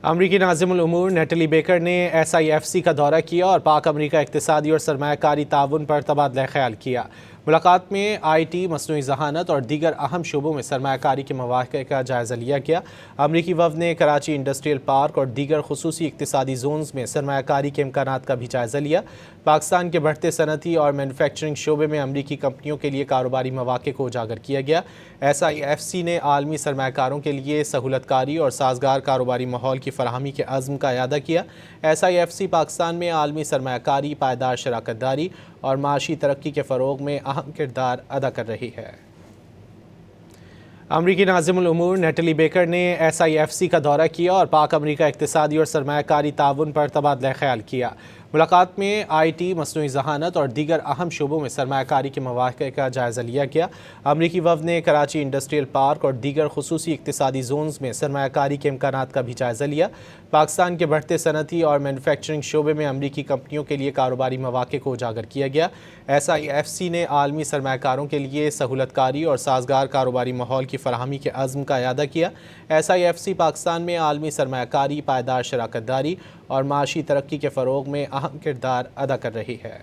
امریکی ناظم الامور Natalie Baker نے SIFC کا دورہ کیا اور پاک امریکہ اقتصادی اور سرمایہ کاری تعاون پر تبادلہ خیال کیا۔ ملاقات میں IT، مصنوعی ذہانت اور دیگر اہم شعبوں میں سرمایہ کاری کے مواقع کا جائزہ لیا گیا۔ امریکی وفد نے کراچی انڈسٹریل پارک اور دیگر خصوصی اقتصادی زونز میں سرمایہ کاری کے امکانات کا بھی جائزہ لیا۔ پاکستان کے بڑھتے صنعتی اور مینوفیکچرنگ شعبے میں امریکی کمپنیوں کے لیے کاروباری مواقع کو اجاگر کیا گیا۔ SIFC نے عالمی سرمایہ کاروں کے لیے سہولت کاری اور سازگار کاروباری ماحول کی فراہمی کے عزم کا اعادہ کیا۔ SIFC پاکستان میں عالمی سرمایہ کاری، پائیدار شراکت داری اور معاشی ترقی کے فروغ میں اہم کردار ادا کر رہی ہے۔ امریکی ناظم الامور نیٹلی بیکر نے SIFC کا دورہ کیا اور پاک امریکہ اقتصادی اور سرمایہ کاری تعاون پر تبادلہ خیال کیا۔ ملاقات میں IT، مصنوعی ذہانت اور دیگر اہم شعبوں میں سرمایہ کاری کے مواقع کا جائزہ لیا گیا۔ امریکی وفد نے کراچی انڈسٹریل پارک اور دیگر خصوصی اقتصادی زونز میں سرمایہ کاری کے امکانات کا بھی جائزہ لیا۔ پاکستان کے بڑھتے صنعتی اور مینوفیکچرنگ شعبے میں امریکی کمپنیوں کے لیے کاروباری مواقع کو اجاگر کیا گیا۔ SIFC نے عالمی سرمایہ کاروں کے لیے سہولت کاری اور سازگار کاروباری ماحول کی فراہمی کے عزم کا اعادہ کیا۔ SIFC پاکستان میں عالمی سرمایہ کاری، پائیدار شراکت داری اور معاشی ترقی کے فروغ میں اہم کردار ادا کر رہی ہے۔